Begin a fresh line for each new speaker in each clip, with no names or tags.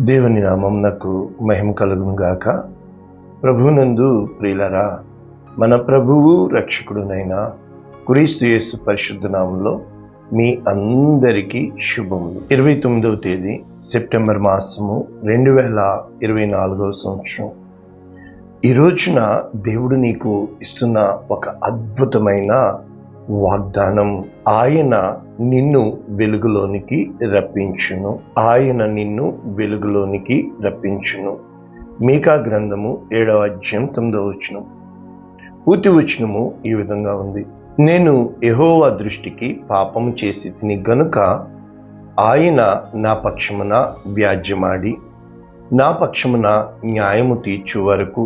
దేవుని నామమునకు మహిమ కలుగును గాక. ప్రభువునందు ప్రియులరా, మన ప్రభువు రక్షకుడునైన క్రీస్తు యేసు పరిశుద్ధ నామములో మీ అందరికీ శుభములు. 29వ తేదీ సెప్టెంబర్ మాసము 2024వ సంవత్సరం. ఈ రోజున దేవుడు నీకు ఇస్తున్న ఒక అద్భుతమైన వాగ్దానం. ఆయన నిన్ను వెలుగులోనికి రప్పించును. ఆయన నిన్ను వెలుగులోనికి రప్పించును. మీకా గ్రంథము 7వ అధ్యాయం 9వ వచనం. పూర్తి వచనము ఈ విధంగా ఉంది: నేను యెహోవా దృష్టికి పాపము చేసి తిని గనుక ఆయన నా పక్షమున వ్యాజ్యమాడి నా పక్షమున న్యాయము తీర్చు వరకు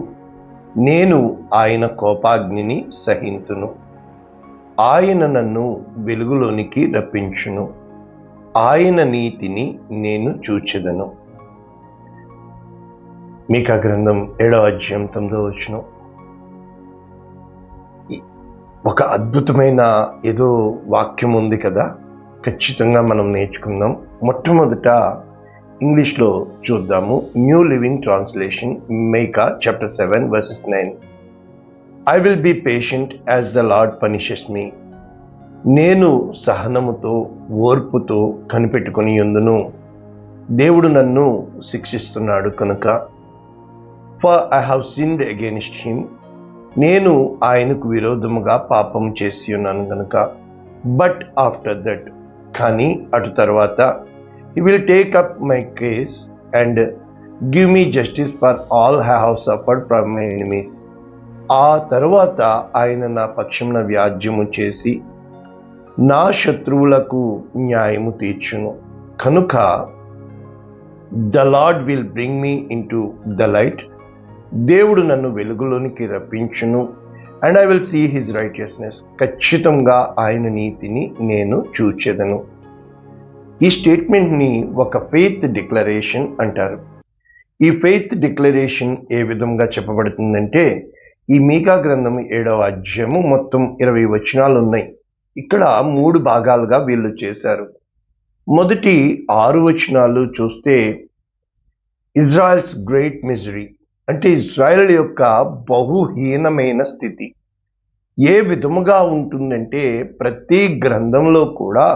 నేను ఆయన కోపాగ్నిని సహింతును. ఆయన నన్ను వెలుగులోనికి రప్పించును. ఆయన నీతిని నేను చూచెదను. మీకా గ్రంథం 7వ అధ్యాయం 9వ వచనం. ఒక అద్భుతమైన ఏదో వాక్యం ఉంది కదా, ఖచ్చితంగా మనం నేర్చుకుందాం. మొట్టమొదట ఇంగ్లీష్లో చూద్దాము. New living translation, Micah chapter 7 verses 9. I will be patient as the Lord punishes me. నేను సహనముతో ఓర్పుతో కనిపెట్టుకొని యుందును. దేవుడు నన్ను శిక్షిస్తున్నాడు కనుక. For I have sinned against him. నేను ఆయనకు విరోధముగా పాపం చేసి ఉన్నాను కనుక. But after that, కానీ అటు తర్వాత, he will take up my case and give me justice for all I have suffered from my enemies. ఆ తరువాత ఆయన నా పక్షమున వ్యాజ్యము చేసి నా శత్రువులకు న్యాయము తీర్చును. కనుక the Lord will bring me into the light. దేవుడు నన్ను వెలుగులోనికి రప్పించును. And I will see his righteousness. ఖచ్చితంగా ఆయన నీతిని నేను చూచెదను. ఈ స్టేట్మెంట్ని ఒక ఫెయిత్ డిక్లరేషన్ అంటారు. ఈ ఫెయిత్ డిక్లరేషన్ ఏ విధంగా చెప్పబడుతుందంటే, ఈ మీకా గ్రంథం 7వ అధ్యాయము మొత్తం 20 వచనాలు ఉన్నాయి. ఇక్కడ 3 భాగాలుగా వీళ్ళు చేశారు. మొదటి 6 వచనాలు చూస్తే ఇజ్రాయెల్స్ గ్రేట్ మిజరీ, అంటే ఇజ్రాయెల్ యొక్క బహుహీనమైన స్థితి ఏ విధముగా ఉంటుందంటే, ప్రతి గ్రంథంలో కూడా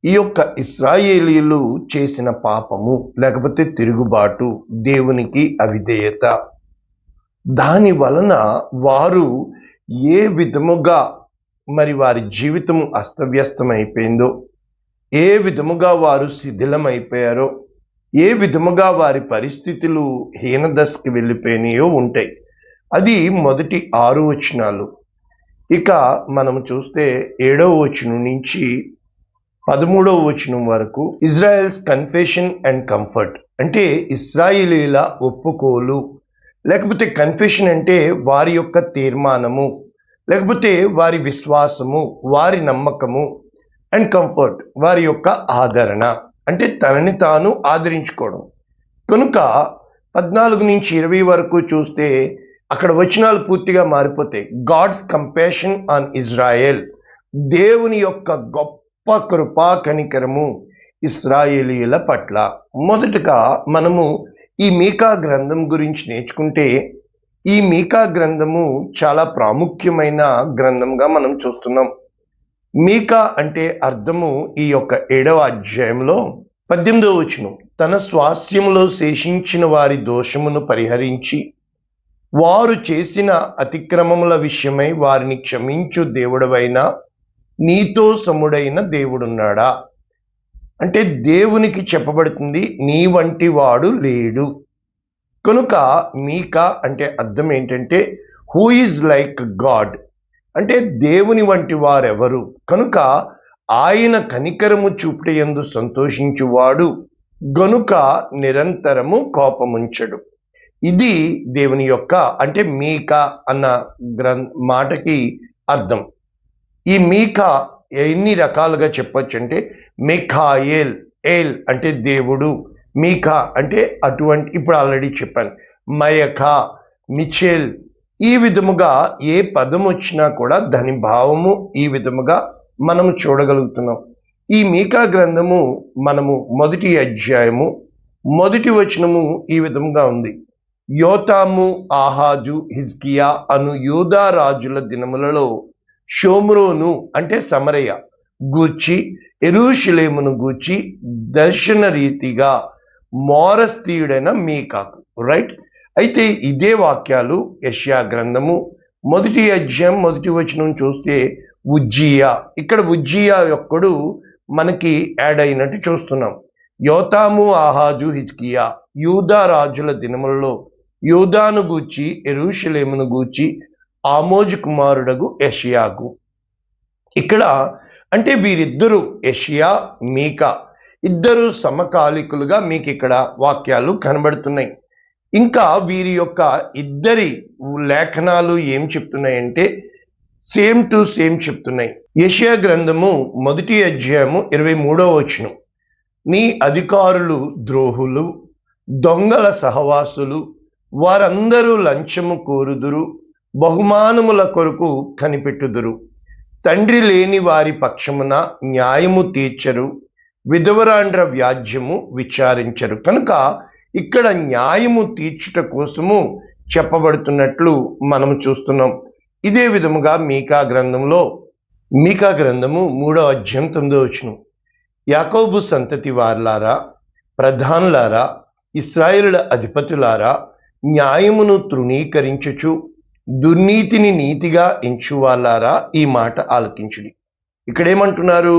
ఈ యొక్క ఇశ్రాయేలీయులు చేసిన పాపము లేకపోతే తిరుగుబాటు, దేవునికి అవిధేయత, దాని వలన వారు ఏ విధముగా మరి వారి జీవితం అస్తవ్యస్తమైపోయిందో, ఏ విధముగా వారు శిథిలమైపోయారో, ఏ విధముగా వారి పరిస్థితులు హీనదశకి వెళ్ళిపోయినాయో ఉంటాయి. అది మొదటి 6 వచనాలు. ఇక మనం చూస్తే 7వ వచనం నుంచి 13వ వచనం వరకు ఇజ్రాయెల్స్ కన్ఫెషన్ అండ్ కంఫర్ట్, అంటే ఇశ్రాయేలీల ఒప్పుకోలు, లేకపోతే కన్ఫెషన్ అంటే వారి యొక్క తీర్మానము, లేకపోతే వారి విశ్వాసము, వారి నమ్మకము, అండ్ కంఫర్ట్ వారి యొక్క ఆదరణ, అంటే తనని తాను ఆదరించుకోవడం. కనుక 14 నుంచి 20 వరకు చూస్తే అక్కడ వచనాలు పూర్తిగా మారిపోతాయి. గాడ్స్ కంపాషన్ ఆన్ ఇజ్రాయెల్, దేవుని యొక్క గొప్ప కృపా కనికరము ఇశ్రాయేలీయుల పట్ల. మొదటగా మనము ఈ మీకా గ్రంథం గురించి నేర్చుకుంటే, ఈ మీకా గ్రంథము చాలా ప్రాముఖ్యమైన గ్రంథంగా మనం చూస్తున్నాం. మీకా అంటే అర్థము ఈ యొక్క 7వ అధ్యాయంలో 18వ వచనం, తన స్వాస్యములో శేషించిన వారి దోషమును పరిహరించి వారు చేసిన అతిక్రమముల విషయమై వారిని క్షమించు దేవుడవైన నీతో సముడైన దేవుడున్నాడా. అంటే దేవునికి చెప్పబడుతుంది, నీ వంటి వాడు లేడు. కనుక మీకా అంటే అర్థం ఏంటంటే, హూ ఈజ్ లైక్ గాడ్, అంటే దేవుని వంటి వారెవరు. కనుక ఆయన కనికరము చూపుటయందు సంతోషించువాడు గనుక నిరంతరము కోపముంచడు. ఇది దేవుని యొక్క, అంటే మీకా అన్న మాటకి అర్థం. ఈ మీకా ఎన్ని రకాలుగా చెప్పొచ్చు అంటే, మిఖాయేల్, ఏల్ అంటే దేవుడు, మీకా అంటే అటువంటి, ఇప్పుడు ఆల్రెడీ చెప్పాను, మయకా, మిచేల్, ఈ విధముగా ఏ పదం వచ్చినా కూడా దాని భావము ఈ విధముగా మనము చూడగలుగుతున్నాం. ఈ మీకా గ్రంథము మనము మొదటి అధ్యాయము మొదటి వచనము ఈ విధంగా ఉంది. యోతాము, ఆహాజు, హిజ్కియా అను యూదా రాజుల దినములలో షోమ్రోను అంటే సమరయ గూర్చి యెరూషలేమును గూర్చి దర్శన రీతిగా మోరస్తీయుడైన మీకాకు. రైట్. అయితే ఇదే వాక్యాలు యెషయా గ్రంథము 1వ అధ్యాయం 1వ వచనం చూస్తే ఉజ్జియా, ఇక్కడ ఉజ్జియా యొక్కడు మనకి యాడ్ అయినట్టు చూస్తున్నాం. యోతాము, ఆహాజు, హిజ్కియా యూదా రాజుల దినములలో యూదాను గూర్చి యెరూషలేమును గూర్చి ఆమోజు కుమారుడగు యెషయాకు. ఇక్కడ అంటే వీరిద్దరు యెషయా, మీకా ఇద్దరు సమకాలికులుగా మీకు ఇక్కడ వాక్యాలు కనబడుతున్నాయి. ఇంకా వీరి యొక్క ఇద్దరి లేఖనాలు ఏం చెప్తున్నాయంటే సేమ్ టు సేమ్ చెప్తున్నాయి. యెషయా గ్రంథము 1వ అధ్యాయము 23వ వచనం, నీ అధికారులు ద్రోహులు, దొంగల సహవాసులు, వారందరూ లంచము కోరుదురు, బహుమానముల కొరకు కనిపెట్టుదురు, తండ్రి లేని వారి పక్షమున న్యాయము తీర్చరు, విధవరాండ్ర వ్యాజ్యము విచారించరు. కనుక ఇక్కడ న్యాయము తీర్చుట కోసము చెప్పబడుతున్నట్లు మనం చూస్తున్నాం. ఇదే విధముగా మీకా గ్రంథము 3వ అధ్యాయం 9వ వచనం, యాకోబు సంతతి వారలారా, ప్రధానులారా, ఇశ్రాయేలుల అధిపతులారా, న్యాయమును తృణీకరించుచు దుర్నీతిని నీతిగా ఎంచువాలారా, ఈ మాట ఆలకించుడి. ఇక్కడేమంటున్నారు?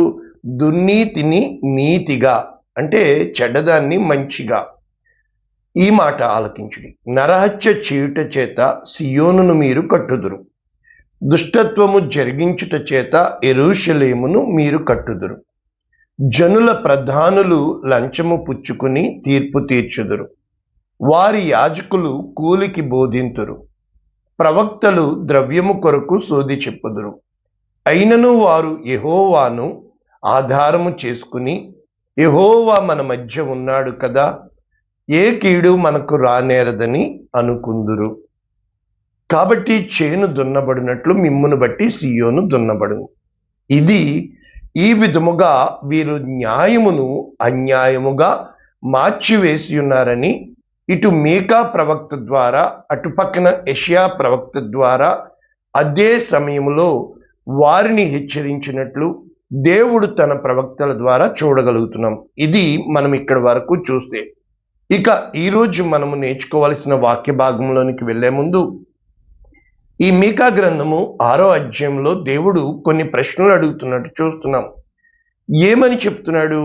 దుర్నీతిని నీతిగా అంటే చెడ్డదాన్ని మంచిగా, ఈ మాట ఆలకించుడి. నరహత్య చేయుట చేత సియోనును మీరు కట్టుదురు, దుష్టత్వము జరిగించుట చేత యెరూషలేమును మీరు కట్టుదురు. జనుల ప్రధానులు లంచము పుచ్చుకుని తీర్పు తీర్చుదురు, వారి యాజకులు కూలికి బోధింతురు, ప్రవక్తలు ద్రవ్యము కొరకు సోది చెప్పుదురు. అయినను వారు యెహోవాను ఆధారము చేసుకుని, యెహోవా మన మధ్య ఉన్నాడు కదా, ఏ కీడు మనకు రానేరదని అనుకుందురు. కాబట్టి చేను దున్నబడినట్లు మిమ్మును బట్టి సియోను దున్నబడును. ఇది ఈ విధముగా వీరు న్యాయమును అన్యాయముగా మార్చివేసి ఉన్నారని ఇటు మీకా ప్రవక్త ద్వారా, అటు పక్కన యెషయా ప్రవక్త ద్వారా అదే సమయంలో వారిని హెచ్చరించినట్లు దేవుడు తన ప్రవక్తల ద్వారా చూడగలుగుతున్నాం. ఇది మనం ఇక్కడ వరకు చూస్తే, ఇక ఈరోజు మనము నేర్చుకోవాల్సిన వాక్య భాగంలోనికి వెళ్లే ముందు ఈ మీకా గ్రంథము 6వ అధ్యాయంలో దేవుడు కొన్ని ప్రశ్నలు అడుగుతున్నట్టు చూస్తున్నాం. ఏమని చెప్తున్నాడు?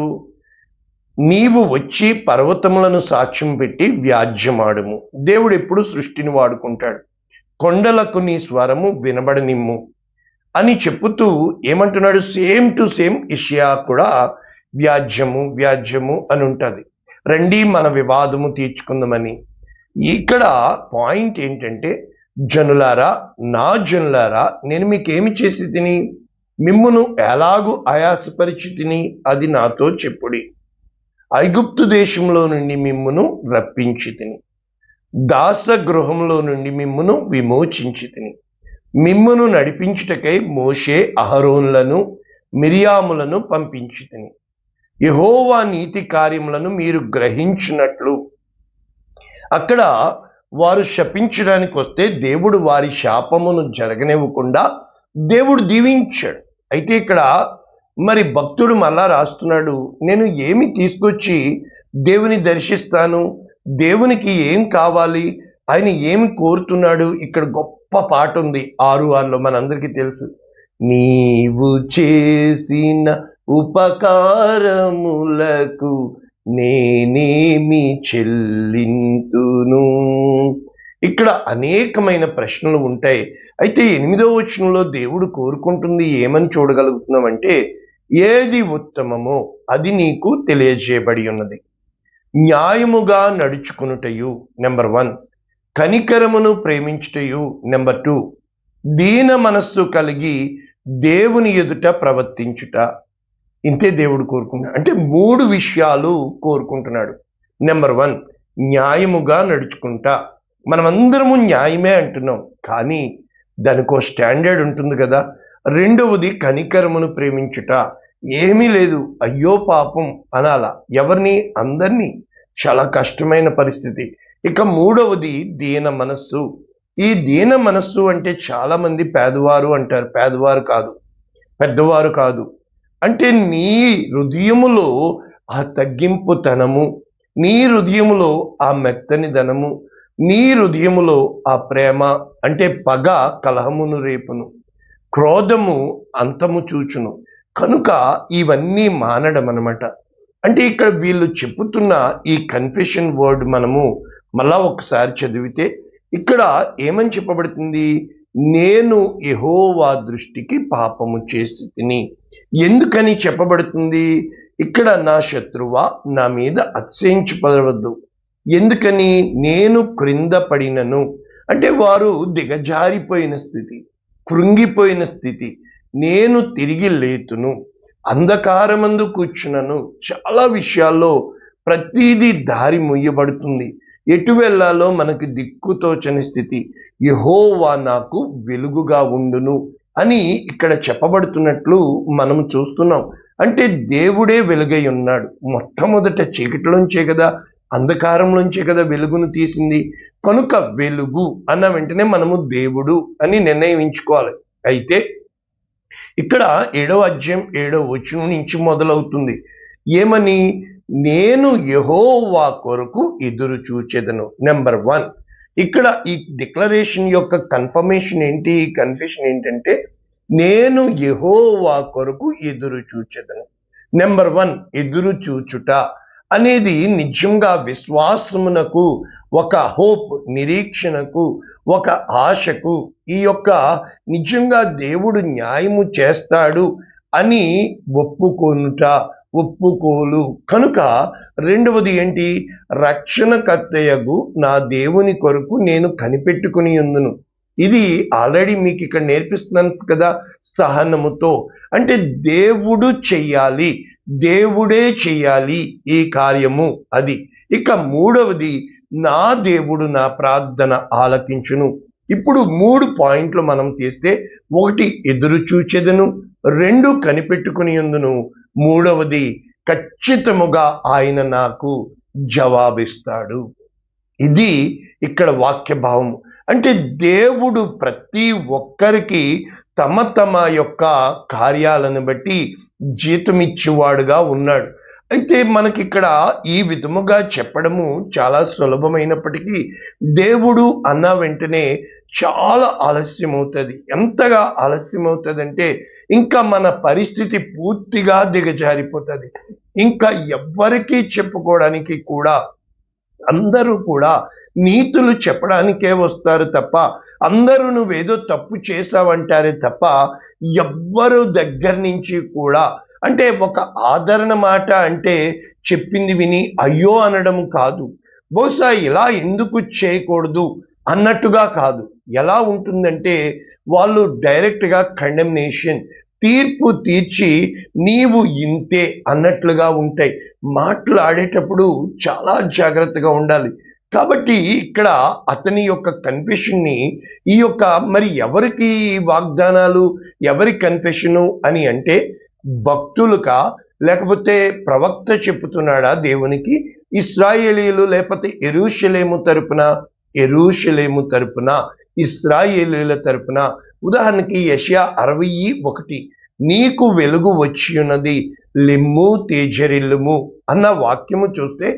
నీవు వచ్చి పర్వతములను సాక్ష్యం పెట్టి వ్యాజ్యమాడుము. దేవుడు ఎప్పుడు సృష్టిని వాడుకుంటాడు. కొండలకు నీ స్వరము వినబడనిమ్ము అని చెప్పుతూ ఏమంటున్నాడు? సేమ్ టు సేమ్ యెషయా కూడా వ్యాజ్యము వ్యాజ్యము అని ఉంటుంది. రండి మన వివాదము తీర్చుకుందామని. ఇక్కడ పాయింట్ ఏంటంటే, జనులారా, నా జనులారా, నేను మీకేమి చేసి తిని, మిమ్మును ఎలాగూ ఆయాసపరిచి తిని అది నాతో చెప్పుడి. ఐగుప్తు దేశంలో నుండి మిమ్మును రప్పించి తిని, దాసగృహంలో నుండి మిమ్మును విమోచించి తిని, మిమ్మును నడిపించుటకై మోషే, అహరోన్లను, మిరియాములను పంపించి తిని, యెహోవా నీతి కార్యములను మీరు గ్రహించినట్లు. అక్కడ వారు శపించడానికి వస్తే దేవుడు వారి శాపమును జరగనివ్వకుండా దేవుడు దీవించాడు. అయితే ఇక్కడ మరి భక్తుడు మళ్ళా రాస్తున్నాడు, నేను ఏమి తీసుకొచ్చి దేవుని దర్శిస్తాను, దేవునికి ఏం కావాలి, ఆయన ఏమి కోరుతున్నాడు. ఇక్కడ గొప్ప పాట ఉంది 6:6లో, మనందరికీ తెలుసు. నీవు చేసిన ఉపకారములకు నేనేమి చెల్లింతును. ఇక్కడ అనేకమైన ప్రశ్నలు ఉంటాయి. అయితే 8వ వచనంలో దేవుడు కోరుకుంటుంది ఏమని చూడగలుగుతున్నామంటే, ఏది ఉత్తమమో అది నీకు తెలియజేయబడి ఉన్నది. న్యాయముగా నడుచుకునుటయు నెంబర్ 1, కనికరమును ప్రేమించుటయు నెంబర్ 2, దీన మనస్సు కలిగి దేవుని ఎదుట ప్రవర్తించుట. ఇంతే దేవుడు కోరుకుంటున్నాడు. అంటే 3 విషయాలు కోరుకుంటున్నాడు. నెంబర్ 1, న్యాయముగా నడుచుకుంటా. మనమందరము న్యాయమే అంటున్నాం, కానీ దానికో స్టాండర్డ్ ఉంటుంది కదా. రెండవది కనికరమును ప్రేమించుట. ఏమీ లేదు, అయ్యో పాపం అనాలా. ఎవరిని? అందరినీ. చాలా కష్టమైన పరిస్థితి. ఇక మూడవది దీన మనస్సు. ఈ దీన మనస్సు అంటే చాలా మంది పేదవారు అంటారు. పేదవారు కాదు, పెద్దవారు కాదు. అంటే నీ హృదయములో ఆ తగ్గింపుతనము, నీ హృదయములో ఆ మెత్తని ధనము, నీ హృదయములో ఆ ప్రేమ అంటే పగ కలహమును రేపును, క్రోధము అంతము చూచును. కనుక ఇవన్నీ మానడం అన్నమాట. అంటే ఇక్కడ వీళ్ళు చెప్పుతున్న ఈ కన్ఫెషన్ వర్డ్ మనము మళ్ళా ఒకసారి చదివితే ఇక్కడ ఏమని చెప్పబడుతుంది? నేను యెహోవా దృష్టికి పాపము చేసి తిని. ఎందుకని చెప్పబడుతుంది? ఇక్కడ నా శత్రువా నా మీద అతిశయించబడవద్దు. ఎందుకని? నేను క్రింద పడినను అంటే వారు దిగజారిపోయిన స్థితి, కృంగిపోయిన స్థితి. నేను తిరిగి లేతును, అంధకారమందు కూర్చున్నను. చాలా విషయాల్లో ప్రతిదీ దారి ముయ్యబడుతుంది. ఎటు వెళ్ళాలో మనకి దిక్కుతోచని స్థితి. యెహోవా నాకు వెలుగుగా ఉండును అని ఇక్కడ చెప్పబడుతున్నట్లు మనం చూస్తున్నాం. అంటే దేవుడే వెలుగై ఉన్నాడు. మొట్టమొదట చీకటిలోంచే కదా, అంధకారంలోంచే కదా వెలుగును తీసింది. కనుక వెలుగు అన్న వెంటనే మనము దేవుడు అని నిర్ణయించుకోవాలి. అయితే ఇక్కడ 7వ అధ్యాయం 7వ వచనం నుంచి మొదలవుతుంది. ఏమని? నేను యెహోవా కొరకు ఎదురు చూచెదను. నెంబర్ 1 ఇక్కడ ఈ డిక్లరేషన్ యొక్క కన్ఫర్మేషన్ ఏంటి? ఈ కన్ఫెషన్ ఏంటంటే నేను యెహోవా కొరకు ఎదురు చూచెదను. నెంబర్ 1 ఎదురు చూచుట అనేది నిజంగా విశ్వాసమునకు ఒక హోప్, నిరీక్షణకు, ఒక ఆశకు, ఈ యొక్క నిజంగా దేవుడు న్యాయము చేస్తాడు అని ఒప్పుకోలు. కనుక రెండవది ఏంటి? రక్షణకర్తయగు నా దేవుని కొరకు నేను కనిపెట్టుకుని ఉందును. ఇది ఆల్రెడీ మీకు ఇక్కడ నేర్పిస్తున్నాను కదా, సహనముతో. అంటే దేవుడు చెయ్యాలి, దేవుడే చెయ్యాలి ఈ కార్యము అది. ఇక మూడవది నా దేవుడు నా ప్రార్థన ఆలకించును. ఇప్పుడు 3 పాయింట్లు మనం తీస్తే 1 ఎదురు చూచెదను, 2 కనిపెట్టుకుని ఉందును, మూడవది ఖచ్చితముగా ఆయన నాకు జవాబిస్తాడు. ఇది ఇక్కడ వాక్య భావము. అంటే దేవుడు ప్రతి ఒక్కరికి తమ తమ యొక్క కార్యాలను బట్టి జీతమిచ్చేవాడుగా ఉన్నాడు. అయితే మనకి ఇక్కడ ఈ విధముగా చెప్పడము చాలా సులభమైనప్పటికీ దేవుడు అన్న వెంటనే చాలా ఆలస్యం అవుతుంది. ఎంతగా ఆలస్యం అవుతుందంటే ఇంకా మన పరిస్థితి పూర్తిగా దిగజారిపోతుంది. ఇంకా ఎవ్వరికీ చెప్పుకోవడానికి కూడా, అందరూ కూడా నీతులు చెప్పడానికే వస్తారు తప్ప, అందరూ నువ్వేదో తప్పు చేసావంటారే తప్ప ఎవ్వరు దగ్గర నుంచి కూడా, అంటే ఒక ఆదరణ మాట అంటే చెప్పింది విని అయ్యో అనడం కాదు, బహుశా ఇలా ఎందుకు చేయకూడదు అన్నట్టుగా కాదు. ఎలా ఉంటుందంటే వాళ్ళు డైరెక్ట్గా కండెమ్నేషన్, తీర్పు తీర్చి నీవు ఇంతే అన్నట్లుగా ఉంటాయి. మాట్లాడేటప్పుడు చాలా జాగ్రత్తగా ఉండాలి. కాబట్టి ఇక్కడ అతని యొక్క కన్ఫెషన్ని, ఈ యొక్క మరి ఎవరికి వాగ్దానాలు, ఎవరి కన్ఫెషను అని అంటే భక్తులుకా, లేకపోతే ప్రవక్త చెప్పుతున్నాడా దేవునికి, ఇశ్రాయేలీయులు లేకపోతే యెరూషలేము తరపున ఇశ్రాయేలీయుల తరపున. ఉదాహరణకి యెషయా 60:1 నీకు వెలుగు వచ్చి ఉన్నది, లెమ్ము తేజరిల్లుము అన్న వాక్యము చూస్తే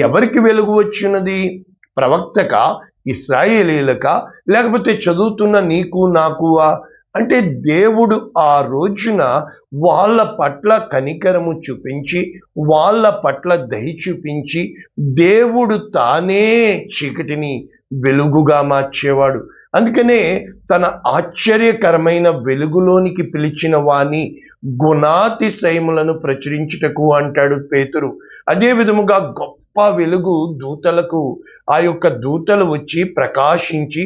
ఎవరికి వెలుగు వచ్చి ఉన్నది? ప్రవక్తకా, ఇశ్రాయేలీయులకా, లేకపోతే చదువుతున్న నీకు నాకువా? అంటే దేవుడు ఆ రోజున వాళ్ళ పట్ల కనికరము చూపించి, వాళ్ళ పట్ల దయ చూపించి, దేవుడు తానే చీకటిని వెలుగుగా మార్చేవాడు. అందుకనే తన ఆశ్చర్యకరమైన వెలుగులోనికి పిలిచిన వాని గుణాతిశయములను ప్రచురించుటకు అంటాడు పేతురు. అదే విధముగా గొప్ప వెలుగు దూతలకు, ఆ యొక్క దూతలు వచ్చి ప్రకాశించి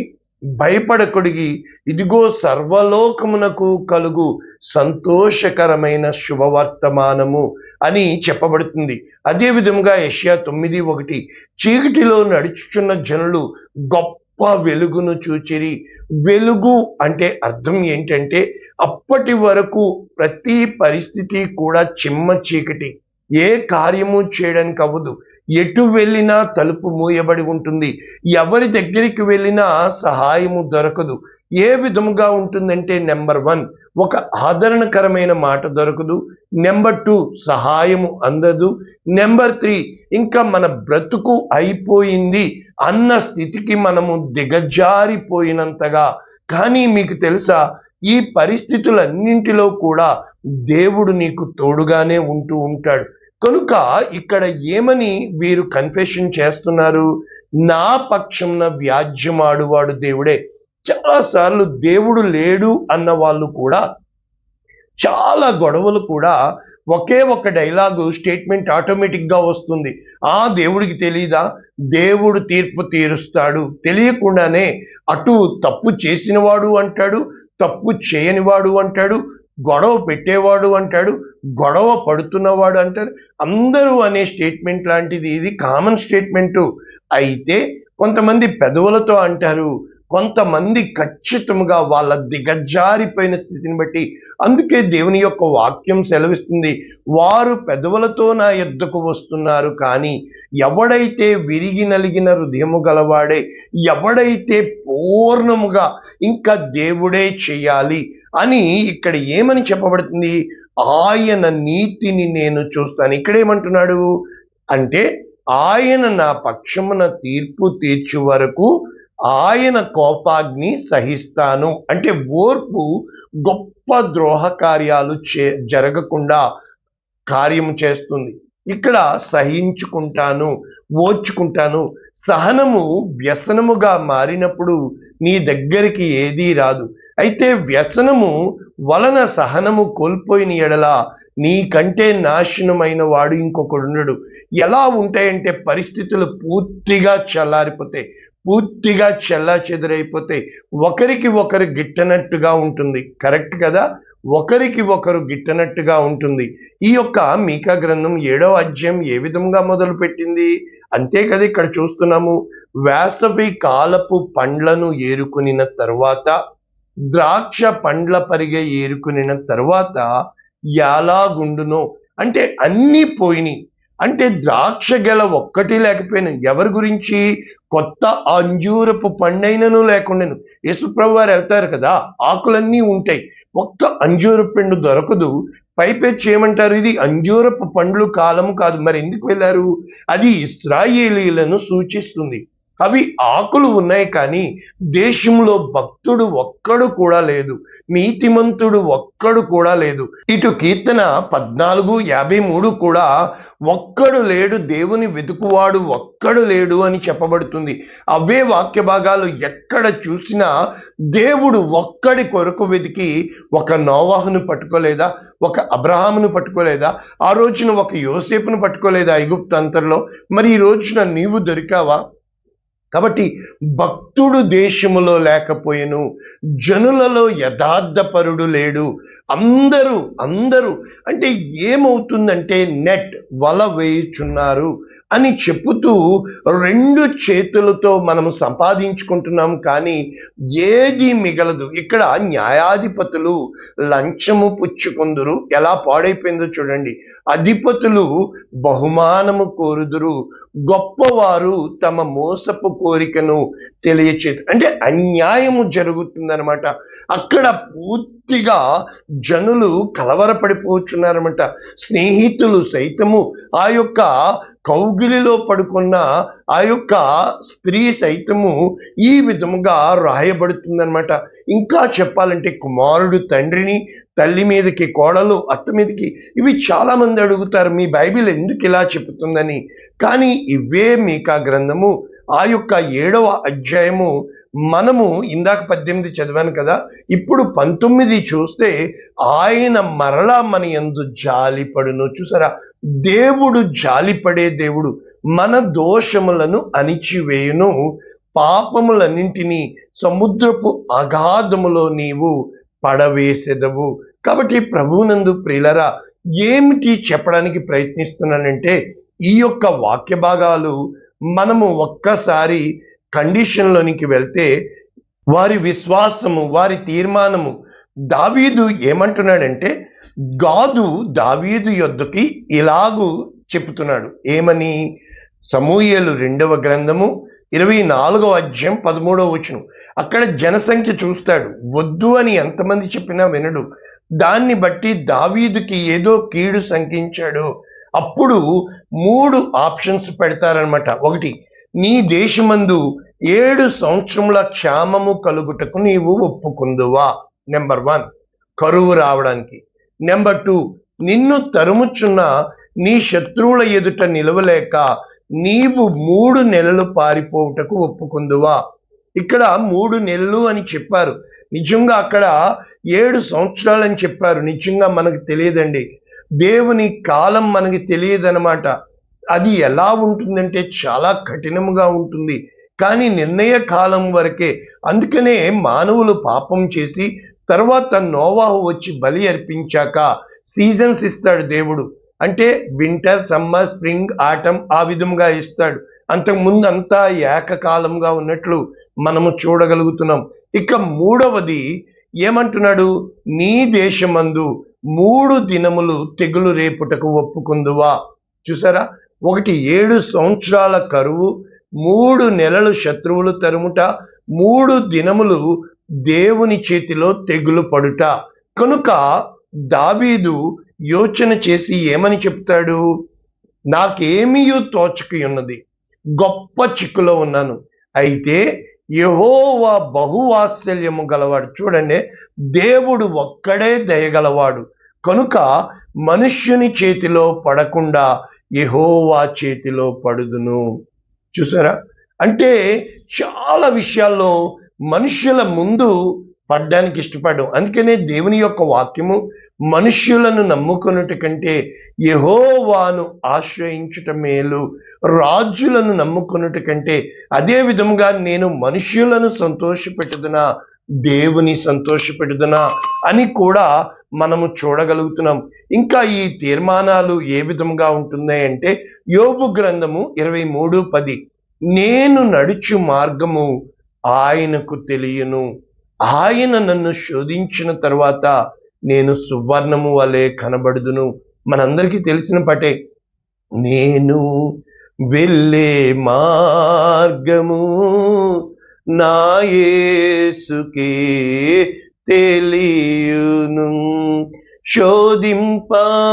భయపడకుడిగి, ఇదిగో సర్వలోకమునకు కలుగు సంతోషకరమైన శుభవర్తమానము అని చెప్పబడుతుంది. అదే విధముగా యెషయా 9:1 చీకటిలో నడుచుచున్న జనులు గొప్ప వెలుగును చూచిరి. వెలుగు అంటే అర్థం ఏంటంటే అప్పటి వరకు ప్రతి పరిస్థితి కూడా చిమ్మ చీకటి, ఏ కార్యము చేయడానికి అవ్వదు. ఎటు వెళ్ళినా తలుపు మూయబడి ఉంటుంది. ఎవరి దగ్గరికి వెళ్ళినా సహాయము దొరకదు. ఏ విధముగా ఉంటుందంటే నెంబర్ 1 ఒక ఆదరణకరమైన మాట దొరకదు. నెంబర్ 2 సహాయము అందదు. నెంబర్ 3 ఇంకా మన బ్రతుకు అయిపోయింది అన్న స్థితికి మనము దిగజారిపోయినంతగా. కానీ మీకు తెలుసా, ఈ పరిస్థితులన్నింటిలో కూడా దేవుడు నీకు తోడుగానే ఉంటూ ఉంటాడు. కనుక ఇక్కడ ఏమని వీరు కన్ఫెషన్ చేస్తున్నారు? నా పక్షంన వ్యాజ్యమాడువాడు దేవుడే. చాలాసార్లు దేవుడు లేడు అన్న వాళ్ళు కూడా, చాలా గొడవలు కూడా ఒకే ఒక డైలాగు స్టేట్మెంట్ ఆటోమేటిక్గా వస్తుంది. దేవుడికి తెలీదా? దేవుడు తీర్పు తీరుస్తాడు. తెలియకుండానే అటు తప్పు చేసినవాడు అంటాడు, తప్పు చేయనివాడు అంటాడు, గొడవ పెట్టేవాడు అంటాడు, గొడవ పడుతున్నవాడు అంటారు. అందరూ అనే స్టేట్మెంట్ లాంటిది ఇది కామన్ స్టేట్మెంటు. అయితే కొంతమంది పెదవులతో అంటారు, కొంతమంది ఖచ్చితంగా వాళ్ళ దిగజారిపోయిన స్థితిని బట్టి. అందుకే దేవుని యొక్క వాక్యం సెలవిస్తుంది, వారు పెదవులతో నా యొద్దకు వస్తున్నారు, కానీ ఎవడైతే విరిగి నలిగిన హృదయము గలవాడే, ఎవడైతే పూర్ణముగా ఇంకా దేవుడే చెయ్యాలి అని ఇక్కడ ఏమని చెప్పబడుతుంది? ఆయన నీతిని నేను చూస్తాను. ఇక్కడ ఏమంటున్నాడు అంటే, ఆయన నా పక్షమున తీర్పు తీర్చు వరకు ఆయన కోపాగ్ని సహిస్తాను. అంటే ఓర్పు గొప్ప ద్రోహ కార్యాలు జరగకుండా కార్యము చేస్తుంది. ఇక్కడ సహించుకుంటాను, ఓర్చుకుంటాను. సహనము వ్యసనముగా మారినప్పుడు నీ దగ్గరికి ఏదీ రాదు. అయితే వ్యసనము వలన సహనము కోల్పోయిన ఎడల నీకంటే నాశనమైన వాడు ఇంకొకడుండడు. ఎలా ఉంటాయంటే పరిస్థితులు పూర్తిగా చల్లారిపోతాయి, పూర్తిగా చెల్లాచెదురైపోతాయి. ఒకరికి ఒకరు గిట్టనట్టుగా ఉంటుంది. కరెక్ట్ కదా? ఒకరికి ఒకరు గిట్టనట్టుగా ఉంటుంది. ఈ యొక్క మీకా గ్రంథం 7వ అధ్యాయం ఏ విధంగా మొదలు పెట్టింది? అంతే కదా ఇక్కడ చూస్తున్నాము. వేసవి కాలపు పండ్లను ఏరుకునిన తరువాత, ద్రాక్ష పండ్ల పరిగె ఏరుకునిన తరువాత ఎలాగుండునో. అంటే అన్నీ పోయినాయి. అంటే ద్రాక్ష గెల ఒక్కటి లేకపోయినా. ఎవరి గురించి? కొత్త అంజూరపు పండైనను లేకుండాను. యేసుప్రభు వారు వెళ్తారు కదా, ఆకులన్నీ ఉంటాయి, ఒక్క అంజూరపు పండు దొరకదు. పైపెచ్చి ఏమంటారు? ఇది అంజూరపు పండ్లు కాలము కాదు. మరి ఎందుకు వెళ్ళారు? అది ఇశ్రాయేలీలను సూచిస్తుంది. అవి ఆకులు ఉన్నాయి, కానీ దేశంలో భక్తుడు ఒక్కడు కూడా లేదు, నీతిమంతుడు ఒక్కడు కూడా లేదు. ఇటు కీర్తన 14:53 కూడా ఒక్కడు లేడు, దేవుని వెతుకువాడు ఒక్కడు లేడు అని చెప్పబడుతుంది. అవే వాక్య భాగాలు ఎక్కడ చూసినా దేవుడు ఒక్కడి కొరకు వెతికి, ఒక నోవాహును పట్టుకోలేదా? ఒక అబ్రహామును పట్టుకోలేదా? ఆ రోజున ఒక యోసేపును పట్టుకోలేదా ఐగుప్తు అంతర్లో? మరి ఈ రోజున నీవు దొరికావా? కాబట్టి భక్తుడు దేశములో లేకపోయెను, జనులలో యథార్థపరుడు లేడు. అందరూ అంటే ఏమవుతుందంటే నెట్ వల వేయుచున్నారు అని చెప్పుతూ 2 చేతులతో మనం సంపాదించుకుంటున్నాం, కానీ ఏది మిగలదు. ఇక్కడ న్యాయాధిపతులు లంచము పుచ్చుకొందురు. ఎలా పాడైపోయిందో చూడండి. అధిపతులు బహుమానము కోరుదురు, గొప్పవారు తమ మోసపు కోరికను తెలియచేదు. అంటే అన్యాయము జరుగుతుందనమాట. అక్కడ పూర్తిగా జనులు కలవరపడిపోతున్నారన్నమాట. స్నేహితులు సైతము, ఆ యొక్క కౌగిలిలో పడుకున్న ఆ యొక్క స్త్రీ సైతము ఈ విధముగా రాయబడుతుందన్నమాట. ఇంకా చెప్పాలంటే కుమారుడు తండ్రిని, తల్లి మీదకి కోడలు అత్త మీదకి. ఇవి చాలా మంది అడుగుతారు, మీ బైబిల్ ఎందుకు ఇలా చెబుతుందని. కానీ ఇవే మీకా గ్రంథము ఆ యొక్క 7వ అధ్యాయము మనము ఇందాక 18 చదివాను కదా, ఇప్పుడు 19 చూస్తే ఆయన మరలా మన యందు జాలిపడును. చూసారా, దేవుడు జాలిపడే దేవుడు. మన దోషములను అణిచివేయును, పాపములన్నింటినీ సముద్రపు అగాధములో నీవు పడవేసెదవు. కాబట్టి ప్రభువునందు ప్రియులరా, ఏమిటి చెప్పడానికి ప్రయత్నిస్తున్నానంటే, ఈ యొక్క వాక్య భాగాలు మనము ఒక్కసారి కండిషన్లోనికి వెళ్తే, వారి విశ్వాసము, వారి తీర్మానము, దావీదు ఏమంటున్నాడంటే, గాదు దావీదు యొద్దకి ఇలాగు చెప్తున్నాడు. ఏమని? సమూయేలు 2వ గ్రంథము 24వ అధ్యాయం 13వ వచనం. అక్కడ జనసంఖ్య చూస్తాడు. వద్దు అని ఎంతమంది చెప్పినా వినడు. దాన్ని బట్టి దావీదుకి ఏదో కీడు సంకించాడు. అప్పుడు 3 ఆప్షన్స్ పెడతారనమాట. 1, నీ దేశమందు 7 సంవత్సరముల క్షామము కలుగుటకు నీవు ఒప్పుకుందువా? నెంబర్ 1, కరువు రావడానికి. నెంబర్ 2, నిన్ను తరుముచున్న నీ శత్రువుల ఎదుట నిలవలేక నీవు 3 నెలలు పారిపోవుటకు ఒప్పుకుందువా? ఇక్కడ 3 నెలలు అని చెప్పారు. నిజంగా అక్కడ 7 సంవత్సరాలు అని చెప్పారు. నిజంగా మనకు తెలియదండి. దేవుని కాలం మనకి తెలియదన్నమాట. అది ఎలా ఉంటుందంటే చాలా కఠినముగా ఉంటుంది. కానీ నిర్ణయ కాలం వరకే. అందుకనే మానవులు పాపం చేసి తర్వాత నోవాహు వచ్చి బలి అర్పించాక సీజన్స్ ఇస్తాడు దేవుడు. అంటే వింటర్, సమ్మర్, స్ప్రింగ్, ఆటమ్ ఆ విధంగా ఇస్తాడు. అంతకుముందు అంతా ఏకకాలంగా ఉన్నట్లు మనము చూడగలుగుతున్నాం. ఇక 3వది ఏమంటున్నాడు? నీ దేశమందు 3 దినములు తెగులు రేపుటకు ఒప్పుకుందువా? చూసారా? 1, 7 సంవత్సరాల కరువు, 3 నెలలు శత్రువులు తరుముట, 3 దినములు దేవుని చేతిలో తెగులు పడుట. కనుక దావీదు యోచన చేసి ఏమని చెప్తాడు? నాకేమీయూ తోచక ఉన్నది, గొప్ప చిక్కులో ఉన్నాను. అయితే యెహోవా బహువాత్సల్యము గలవాడు. చూడండి, దేవుడు ఒక్కడే దయగలవాడు. కనుక మనుష్యుని చేతిలో పడకుండా యెహోవా చేతిలో పడుదును. చూసారా? అంటే చాలా విషయాల్లో మనుష్యుల ముందు పడ్డానికి ఇష్టపడడం. అందుకనే దేవుని యొక్క వాక్యము మనుష్యులను నమ్ముకొనుట కంటే యెహోవాను ఆశ్రయించుట మేలు, రాజులను నమ్ముకొనుట కంటే. అదే విధంగా నేను మనుష్యులను సంతోషపెట్టుదునా, దేవుని సంతోషపెట్టుదునా అని కూడా మనము చూడగలుగుతున్నాం. ఇంకా ఈ తీర్మానాలు ఏ విధంగా ఉంటున్నాయి అంటే యోబు గ్రంథము 23:10, నేను నడుచు మార్గము ఆయనకు తెలియను, ఆయన నన్ను శోధించిన తర్వాత నేను సువర్ణము వలె కనబడుదును. మనందరికీ తెలిసిన పటే. నేను వెళ్ళే మార్గము నా యేసుకే తెలియును, శోధింపబడిన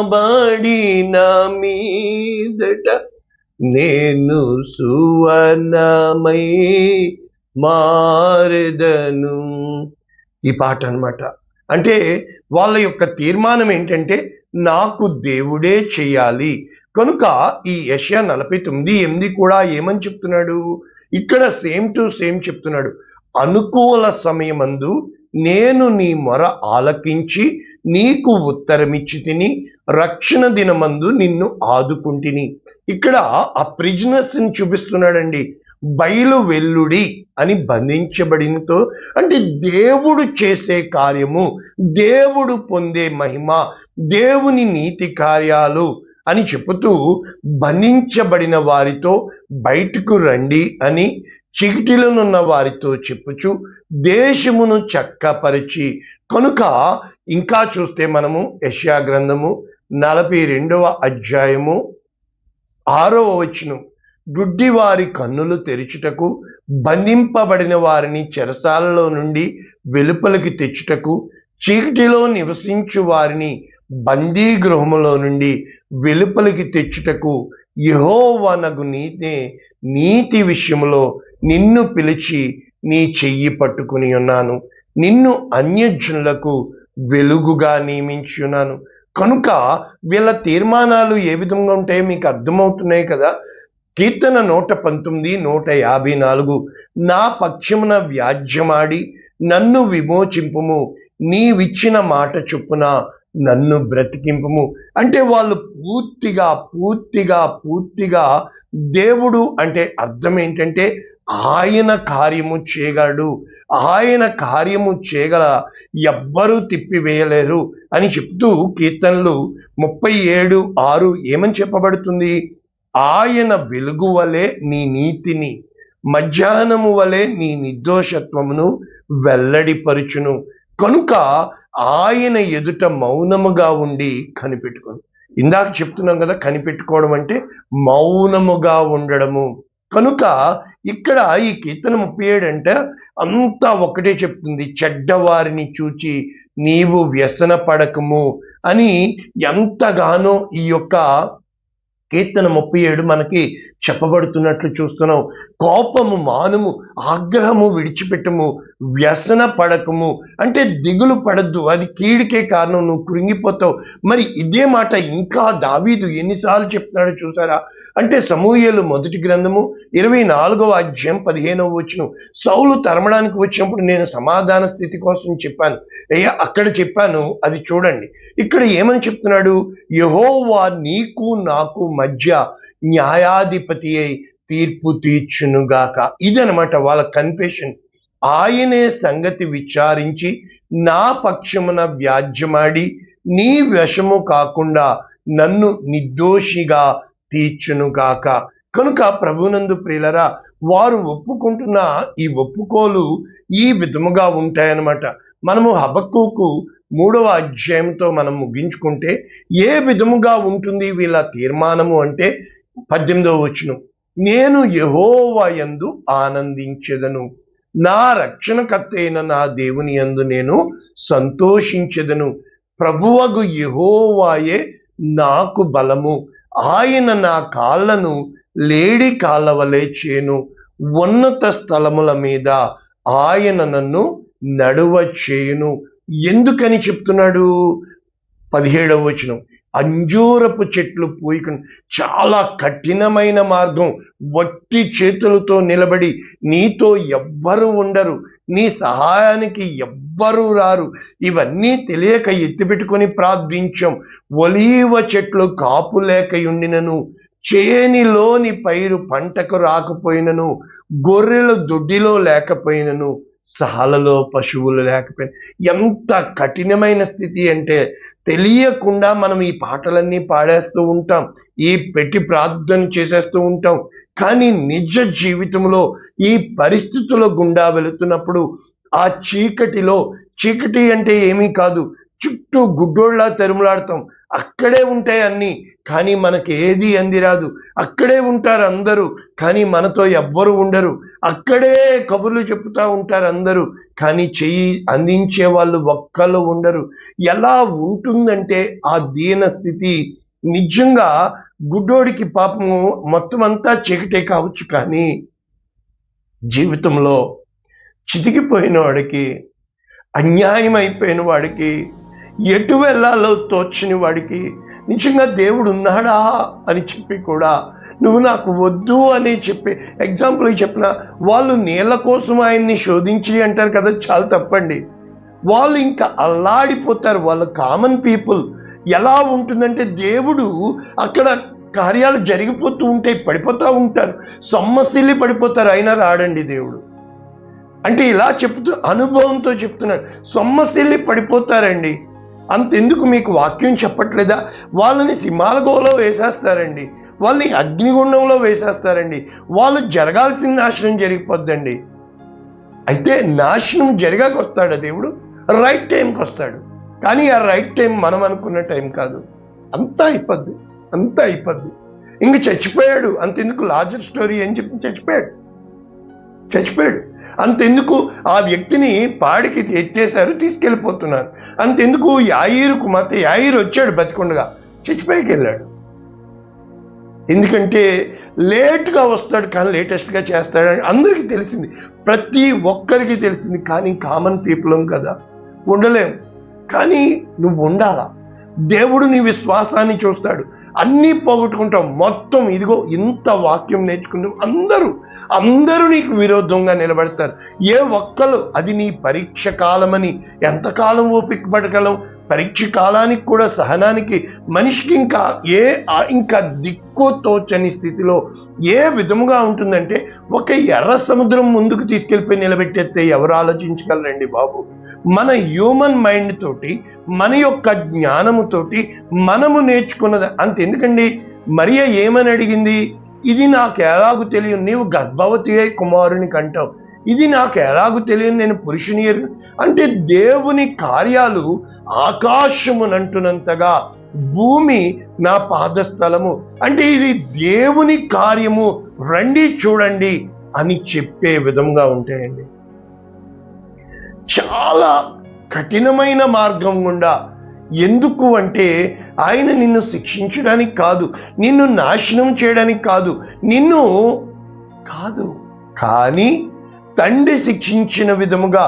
మీదట నేను సువర్ణమై మారెదను. ఈ పాట అన్నమాట. అంటే వాళ్ళ యొక్క తీర్మానం ఏంటంటే నాకు దేవుడే చేయాలి. కనుక ఈ యెషయా 49:8 కూడా ఏమని చెప్తున్నాడు? ఇక్కడ సేమ్ టు సేమ్ చెప్తున్నాడు. అనుకూల సమయమందు నేను నీ మొర ఆలకించి నీకు ఉత్తరమిచ్చి తిని, రక్షణ దినమందు నిన్ను ఆదుకుంటిని. ఇక్కడ ఆ ప్రిజనర్స్ ని చూపిస్తున్నాడండి. బయలు వెల్లుడి అని బంధించబడినతో అంటే దేవుడు చేసే కార్యము, దేవుడు పొందే మహిమ, దేవుని నీతి కార్యాలు అని చెబుతూ బంధించబడిన వారితో బయటకు రండి అని చీకటిలోనున్న వారితో చెప్పుచు దేశమును చక్కపరిచి. కనుక ఇంకా చూస్తే మనము యెషయా గ్రంథము 42వ అధ్యాయము 6వ వచనం, గుడ్డివారి కన్నులు తెరుచుటకు, బంధింపబడిన వారిని చెరసాలలో నుండి వెలుపలికి తెచ్చుటకు, చీకటిలో నివసించు వారిని బందీ గృహములో నుండి వెలుపలికి తెచ్చుటకు యెహోవానగు నీతే నీతి విషయములో నిన్ను పిలిచి నీ చెయ్యి పట్టుకుని ఉన్నాను, నిన్ను అన్యజనులకు వెలుగుగా నియమించి ఉన్నాను. కనుక వీళ్ళ తీర్మానాలు ఏ విధంగా ఉంటాయో మీకు అర్థమవుతున్నాయి కదా. కీర్తన 119, 154, నా పక్షమున వ్యాజ్యమాడి నన్ను విమోచింపుము, నీవిచ్చిన మాట చొప్పున నన్ను బ్రతికింపుము. అంటే వాళ్ళు పూర్తిగా దేవుడు అంటే అర్థం ఏంటంటే ఆయన కార్యము చేయగలడు, ఆయన కార్యము చేయగల ఎవ్వరూ తిప్పివేయలేరు అని చెప్తూ కీర్తనలు 37:6 ఏమని చెప్పబడుతుంది? ఆయన వెలుగు వలె నీ నీతిని, మధ్యాహ్నము వలె నీ నిర్దోషత్వమును వెల్లడిపరుచును. కనుక ఆయన ఎదుట మౌనముగా ఉండి కనిపెట్టుకోను. ఇందాక చెప్తున్నాం కదా, కనిపెట్టుకోవడం అంటే మౌనముగా ఉండడము. కనుక ఇక్కడ ఈ కీర్తన 37 అంటే అంతా ఒకటే చెప్తుంది, చెడ్డవారిని చూచి నీవు వ్యసన పడకము అని ఎంతగానో ఈ యొక్క కీర్తన 37 మనకి చెప్పబడుతున్నట్లు చూస్తున్నాం. కోపము మానుము, ఆగ్రహము విడిచిపెట్టము, వ్యసన పడకము అంటే దిగులు పడద్దు, అది కీడికే కారణం, నువ్వు కృంగిపోతావు. మరి ఇదే మాట ఇంకా దావీదు ఎన్నిసార్లు చెప్తున్నాడో చూసారా? అంటే సమూయేలు మొదటి గ్రంథము 24వ అధ్యాయం 15వ వచనం, సౌలు తరమడానికి వచ్చినప్పుడు నేను సమాధాన స్థితి కోసం చెప్పాను, అక్కడ చెప్పాను, అది చూడండి. ఇక్కడ ఏమని చెప్తున్నాడు? యెహోవా నీకు నాకు మధ్య న్యాయాధిపతి అయి తీర్పు తీర్చునుగాక. ఇదనమాట వాళ్ళ కన్ఫెషన్. ఆయనే సంగతి విచారించి నా పక్షమున వ్యాజ్యమాడి నీ వశము కాకుండా నన్ను నిర్దోషిగా తీర్చునుగాక. కనుక ప్రభునందు ప్రియులరా, వారు ఒప్పుకుంటున్న ఈ ఒప్పుకోలు ఈ విధముగా ఉంటాయన్నమాట. మనము హబక్కూకు 3వ అధ్యాయంతో మనం ముగించుకుంటే ఏ విధముగా ఉంటుంది వీళ్ళ తీర్మానము అంటే 18వ వచనం, నేను యెహోవా యందు ఆనందించెదను, నా రక్షణకర్త అయిన నా దేవుని యందు నేను సంతోషించెదను. ప్రభువగు యెహోవాయే నాకు బలము, ఆయన నా కాళ్ళను లేడి కాళ్ళ వలె చేను, ఉన్నత స్థలముల మీద ఆయన నన్ను నడువ చేయును. ఎందుకని చెప్తున్నాడు? 17వ వచనం, అంజూరపు చెట్లు పూయకుండా, చాలా కఠినమైన మార్గం, వట్టి చేతులతో నిలబడి నీతో ఎవ్వరు ఉండరు, నీ సహాయానికి ఎవ్వరూ రారు, ఇవన్నీ తెలియక ఎత్తిపెట్టుకొని ప్రార్థించాం. ఒలీవ చెట్లు కాపు లేక ఉండినను, చేనిలోని పైరు పంటకు రాకపోయినను, గొర్రెలు దొడ్డిలో లేకపోయినను, సాలలో పశువులు లేకపోయినా. ఎంత కఠినమైన స్థితి అంటే తెలియకుండా మనం ఈ పాటలన్నీ పాడేస్తూ ఉంటాం, ఈ పెట్టి ప్రార్థన చేసేస్తూ ఉంటాం. కానీ నిజ జీవితంలో ఈ పరిస్థితుల గుండా వెళుతున్నప్పుడు ఆ చీకటిలో, చీకటి అంటే ఏమీ కాదు, చుట్టూ గుడ్డోళ్ళ తెరుములాడతాం, అక్కడే ఉంటాయి అన్నీ, కానీ మనకి ఏది అందిరాదు. అక్కడే ఉంటారు అందరూ, కానీ మనతో ఎవ్వరు ఉండరు. అక్కడే కబుర్లు చెప్తా ఉంటారు అందరూ, కానీ చెయ్యి అందించే వాళ్ళు ఒక్కళ్ళు ఉండరు. ఎలా ఉంటుందంటే ఆ దీన స్థితి నిజంగా గుడ్డోడికి పాపము మొత్తం అంతా చీకటే కావచ్చు, కానీ జీవితంలో చితికిపోయిన వాడికి, అన్యాయం అయిపోయిన వాడికి, ఎటు వెళ్ళాలో తోచని వాడికి నిజంగా దేవుడు ఉన్నాడా అని చెప్పి కూడా నువ్వు నాకు వద్దు అని చెప్పి, ఎగ్జాంపుల్ చెప్పిన వాళ్ళు నీళ్ళ కోసం ఆయన్ని శోధించి అంటారు కదా, చాలా తప్పండి. వాళ్ళు ఇంకా అల్లాడిపోతారు, వాళ్ళు కామన్ పీపుల్. ఎలా ఉంటుందంటే దేవుడు అక్కడ కార్యాలు జరిగిపోతూ ఉంటాయి, పడిపోతూ ఉంటారు, సొమ్మసిల్లి పడిపోతారు, అయినా రాడండి దేవుడు. అంటే ఇలా చెప్తూ అనుభవంతో చెప్తున్నాను, సొమ్మసిల్లి పడిపోతారండి. అంతెందుకు మీకు వాక్యం చెప్పట్లేదా? వాళ్ళని సింహాలగోలో వేసేస్తారండి, వాళ్ళని అగ్నిగుండంలో వేసేస్తారండి, వాళ్ళు జరగాల్సిన నాశనం జరిగిపోద్దండి. అయితే నాశనం జరిగాక వస్తాడు దేవుడు, రైట్ టైంకి వస్తాడు. కానీ ఆ రైట్ టైం మనం అనుకున్న టైం కాదు. అంతా అయిపోద్ది. ఇంక చచ్చిపోయాడు, అంతెందుకు లాజర్ స్టోరీ ఏం చెప్పి చచ్చిపోయాడు. అంతెందుకు ఆ వ్యక్తిని పాడికి ఎత్తేశారు, తీసుకెళ్ళిపోతున్నారు. అంతెందుకు యాయీరు కుమార్తె, యాయీరు వచ్చాడు బతికుండగా, చచ్చిపోయికి వెళ్ళాడు. ఎందుకంటే లేట్గా వస్తాడు, కానీ లేటెస్ట్గా చేస్తాడని అందరికీ తెలిసింది, ప్రతి ఒక్కరికి తెలిసింది. కానీ కామన్ పీపుల్ కదా, ఉండలేం. కానీ నువ్వు ఉండాలా, దేవుడు నీ విశ్వాసాన్ని చూస్తాడు. అన్నీ పోగొట్టుకుంటాం మొత్తం. ఇదిగో ఇంత వాక్యం నేర్చుకున్నాం, అందరూ నీకు విరోధంగా నిలబడతారు. ఏ ఒక్కరు, అది నీ పరీక్ష కాలమని ఎంతకాలం ఓపిక పడగలం? పరీక్ష కాలానికి కూడా, సహనానికి మనిషికి ఇంకా దిక్కు తోచని స్థితిలో ఏ విధముగా ఉంటుందంటే, ఒక ఎర్ర సముద్రం ముందుకు తీసుకెళ్ళిపోయి నిలబెట్టేస్తే ఎవరు ఆలోచించగలరండి బాబు? మన హ్యూమన్ మైండ్ తోటి, మన యొక్క జ్ఞానముతోటి మనము నేర్చుకున్నది అంత. ఎందుకండి, మరియ ఏమని అడిగింది? ఇది నాకు ఎలాగూ తెలియదు, నీవు గర్భవతి అయి కుమారుని కంటావు, ఇది నాకు ఎలాగూ తెలియదు, నేను పురుషుని ఎరుగను. అంటే దేవుని కార్యాలు ఆకాశమునంటున్నంతగా భూమి నా పాదస్థలము, అంటే ఇది దేవుని కార్యము, రండి చూడండి అని చెప్పే విధంగా ఉంటాయండి. చాలా కఠినమైన మార్గం గుండా. ఎందుకు అంటే ఆయన నిన్ను శిక్షించడానికి కాదు, నిన్ను నాశనం చేయడానికి కాదు, కానీ తండ్రి శిక్షించిన విధముగా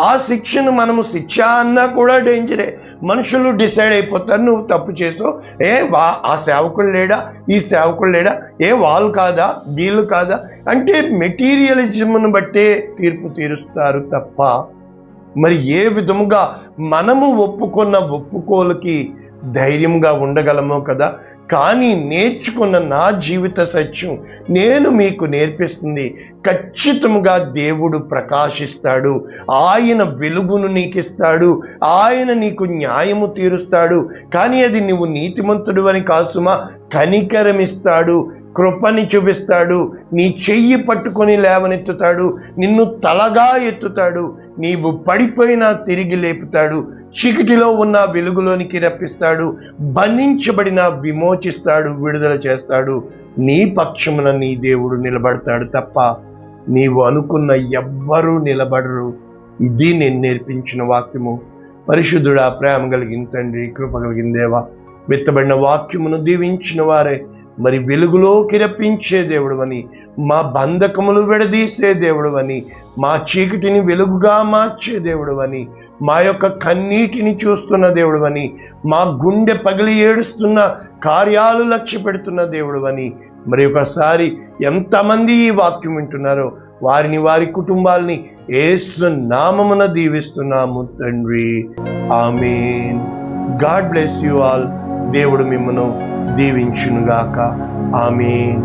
ఆ శిక్షను మనము శిక్ష అన్నా కూడా డేంజరే. మనుషులు డిసైడ్ అయిపోతారు, నువ్వు తప్పు చేసావు, ఆ సేవకుడు లేడా, ఈ సేవకుడు లేడా, వాళ్ళు కాదా, వీళ్ళు కాదా అంటే మెటీరియలిజంను బట్టే తీర్పు తీరుస్తారు తప్ప మరి ఏ విధముగా మనము ఒప్పుకున్న ఒప్పుకోలకి ధైర్యంగా ఉండగలమో కదా. కానీ నేర్చుకున్న నా జీవిత సత్యం నేను మీకు నేర్పిస్తుంది, ఖచ్చితంగా దేవుడు ప్రకాశిస్తాడు, ఆయన వెలుగును నీకు ఇస్తాడు, ఆయన నీకు న్యాయము తీరుస్తాడు. కానీ అది నువ్వు నీతిమంతుడు అని కాసుమా, కనికరమిస్తాడు, కృపని చూపిస్తాడు, నీ చెయ్యి పట్టుకొని లేవనెత్తుతాడు, నిన్ను తలగా ఎత్తుతాడు, నీవు పడిపోయినా తిరిగి లేపుతాడు, చీకటిలో ఉన్న వెలుగులోనికి రప్పిస్తాడు, బంధించబడిన విమోచిస్తాడు, విడుదల చేస్తాడు. నీ పక్షమున నీ దేవుడు నిలబడతాడు తప్ప నీవు అనుకున్న ఎవ్వరూ నిలబడరు. ఇది నేను నేర్పించిన వాక్యము. పరిశుద్ధుడా, ప్రేమ కలిగిన తండ్రి, కృప కలిగిన దేవా, విత్తబడిన వాక్యమును దీవించిన వారే మరి వెలుగులోకి రప్పించే దేవుడు అని, మా బంధకములు విడదీసే దేవుడు అని, మా చీకటిని వెలుగుగా మార్చే దేవుడు అని, మా యొక్క కన్నీటిని చూస్తున్న దేవుడు అని, మా గుండె పగిలి ఏడుస్తున్న కార్యాలు లక్ష్య పెడుతున్న దేవుడు అని, మరి ఒకసారి ఎంతమంది ఈ వాక్యం వింటున్నారో వారిని, వారి కుటుంబాలని యేసు నామమున దీవిస్తున్నాము తండ్రి. ఆమేన్. God bless you all. దేవుడు మిమ్మను దీవించునుగాక. ఆమేన్.